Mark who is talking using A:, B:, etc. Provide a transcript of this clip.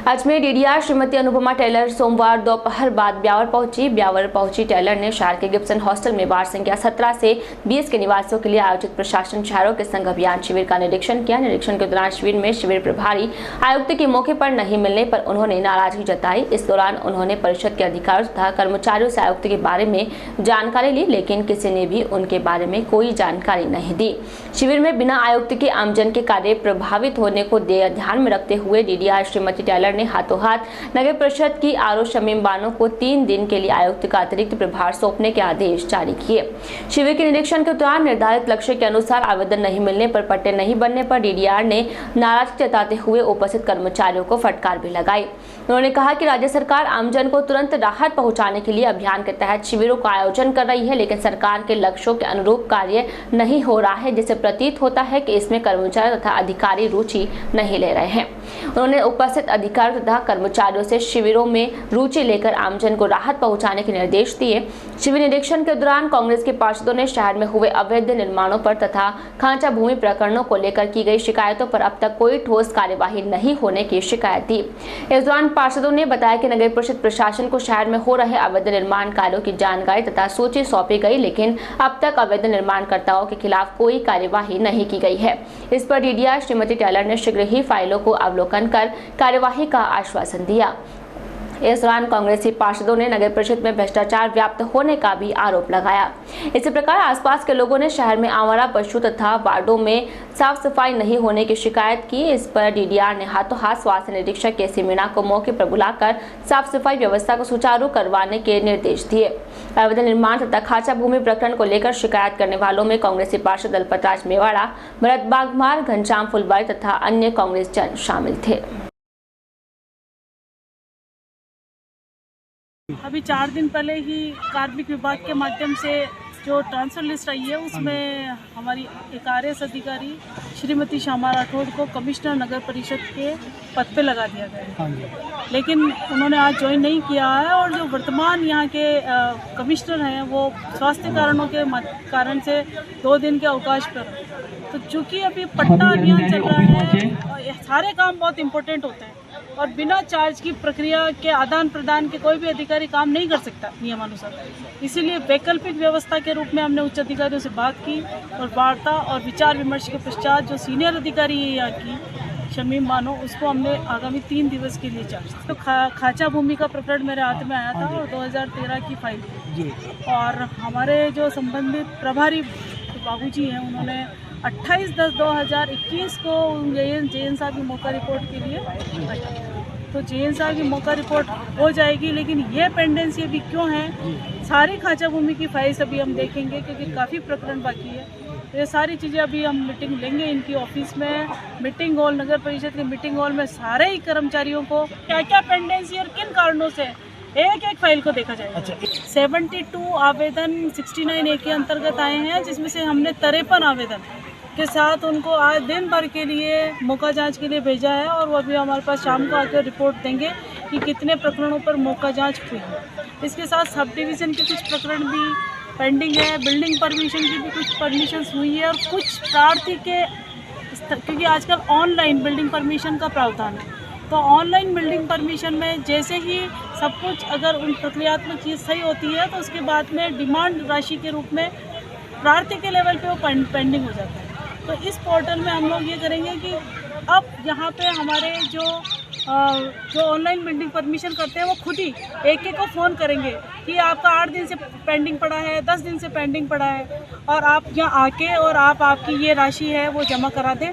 A: Ajmer DDR Shrimati Anupama Taylor सोमवार दोपहर बाद ब्यावर पहुंची। टेलर ने शहर के गिब्सन हॉस्टल में वार्ड संख्या 17 से 20 के निवासियों के लिए आयोजित प्रशासन शहरों के संघ अभियान शिविर का निरीक्षण किया। निरीक्षण के दौरान शिविर में शिविर प्रभारी आयुक्त के मौके पर नहीं मिलने पर उन्होंने नाराजगी जताई। इस दौरान उन्होंने परिषद के अधिकारियों तथा कर्मचारियों से आयुक्त के बारे में जानकारी ली, लेकिन किसी ने भी उनके बारे में कोई जानकारी नहीं दी। शिविर में बिना आयुक्त के आमजन के कार्य प्रभावित होने को ध्यान में रखते हुए डीडीआर श्रीमती टेलर ने हाथों हाथ नगर परिषद की आरओ शमीम बानो को 3 दिन के लिए आयुक्त का अतिरिक्त प्रभार सौंपने के आदेश जारी किए। शिविर के निरीक्षण के दौरान निर्धारित लक्ष्य के अनुसार आवेदन नहीं मिलने पर पट्टे नहीं बनने पर डीडीआर ने नाराजगी जताते हुए उपस्थित कर्मचारियों को फटकार भी लगाई। उन्होंने कहा कि राज्य सरकार आमजन को तुरंत राहत पहुंचाने के लिए अभियान के तहत शिविरों का आयोजन कर रही है, लेकिन सरकार के लक्ष्यों के अनुरूप कार्य नहीं हो रहा है, जिससे प्रतीत होता है कि इसमें कर्मचारी तथा अधिकारी रुचि नहीं ले रहे हैं। उन्होंने उपस्थित अधिकारियों तथा कर्मचारियों से शिविरों में रुचि लेकर आमजन को राहत पहुंचाने के निर्देश दिए। शिविर निरीक्षण के दौरान कांग्रेस के पार्षदों ने शहर में हुए अवैध निर्माणों पर तथा खांचा भूमि प्रकरणों को लेकर की गई शिकायतों पर अब तक कोई ठोस कार्यवाही नहीं होने की शिकायत दी। इस दौरान पार्षदों ने बताया कि नगर परिषद प्रशासन को शहर में हो रहे अवैध निर्माण कार्यों की जानकारी तथा सूची सौंपी गई, लेकिन अब तक अवैध निर्माणकर्ताओं के खिलाफ कोई कार्यवाही नहीं की गई है। इस पर डीडीआर श्रीमती टेलर ने शीघ्र ही फाइलों को अवलोकन कर कार्यवाही का आश्वासन दिया। इस दौरान कांग्रेसी पार्षदों ने नगर परिषद में भ्रष्टाचार व्याप्त होने का भी आरोप लगाया। इसी प्रकार आसपास के लोगों ने शहर में आवारा पशु तथा वार्डों में साफ सफाई नहीं होने की शिकायत की। इस पर डीडीआर ने हाथों हाथ स्वास्थ्य निरीक्षक केसी मीणा को मौके पर बुलाकर साफ सफाई व्यवस्था को सुचारू करवाने के निर्देश दिए। अवैध निर्माण तथा खाचा भूमि प्रकरण को लेकर शिकायत करने वालों में कांग्रेसी पार्षद दलपत राज मेवाड़ा, भरत बागमार, घनश्याम फुलबाड़ी तथा अन्य कांग्रेस जन शामिल थे।
B: अभी 4 दिन पहले ही कार्मिक विभाग के माध्यम से जो ट्रांसफर लिस्ट आई है, उसमें हमारी एक आरएस अधिकारी श्रीमती श्यामा राठौड़ को कमिश्नर नगर परिषद के पद पे लगा दिया गया है, लेकिन उन्होंने आज ज्वाइन नहीं किया है। और जो वर्तमान यहाँ के कमिश्नर हैं वो स्वास्थ्य कारणों के कारण से 2 दिन के अवकाश पर। तो चूँकि अभी पट्टा अभियान चल रहा है, सारे काम बहुत इम्पोर्टेंट होते हैं और बिना चार्ज की प्रक्रिया के आदान प्रदान के कोई भी अधिकारी काम नहीं कर सकता नियमानुसार। इसीलिए वैकल्पिक व्यवस्था के रूप में हमने उच्च अधिकारियों से बात की और वार्ता और विचार विमर्श के पश्चात जो सीनियर अधिकारी है यहाँ की शमीम बानो, उसको हमने आगामी 3 दिवस के लिए चार्ज। तो खाचा भूमि का प्रकरण मेरे हाथ में आया था और 2013 की फाइल थी और हमारे जो संबंधित प्रभारी बाबूजी हैं उन्होंने 28/10/2021 को जेएन साहब की मौका रिपोर्ट के लिए, तो जेएन साहब की मौका रिपोर्ट हो जाएगी, लेकिन ये पेंडेंसी अभी क्यों है? सारी खाचा भूमि की फाइल्स अभी हम देखेंगे क्योंकि काफ़ी प्रकरण बाकी है। तो ये सारी चीज़ें अभी हम मीटिंग लेंगे इनकी ऑफिस में, मीटिंग हॉल, नगर परिषद के मीटिंग हॉल में सारे ही कर्मचारियों को क्या क्या पेंडेंसी और किन कारणों से एक एक फाइल को देखा जाएगा। 72 आवेदन 69A के अंतर्गत आए हैं, जिसमें से हमने 53 आवेदन के साथ उनको आज दिन भर के लिए मौका जांच के लिए भेजा है और वो अभी हमारे पास शाम को आकर रिपोर्ट देंगे कि कितने प्रकरणों पर मौका जांच हुई है। इसके साथ सब डिवीज़न के कुछ प्रकरण भी पेंडिंग है, बिल्डिंग परमिशन की भी कुछ परमिशंस हुई है और कुछ प्रार्थी के, क्योंकि आजकल ऑनलाइन बिल्डिंग परमिशन का प्रावधान है, तो ऑनलाइन बिल्डिंग परमिशन में जैसे ही सब कुछ अगर उन प्रक्रियात्मक चीज़ सही होती है तो उसके बाद में डिमांड राशि के रूप में प्रार्थी के लेवल पे वो पेंडिंग हो जाता है। तो इस पोर्टल में हम लोग ये करेंगे कि अब यहाँ पे हमारे जो ऑनलाइन बिल्डिंग परमिशन करते हैं वो खुद ही एक को फ़ोन करेंगे कि आपका 8 दिन से पेंडिंग पड़ा है, 10 दिन से पेंडिंग पड़ा है और आप यहाँ आके और आप आपकी ये राशि है वो जमा करा दें।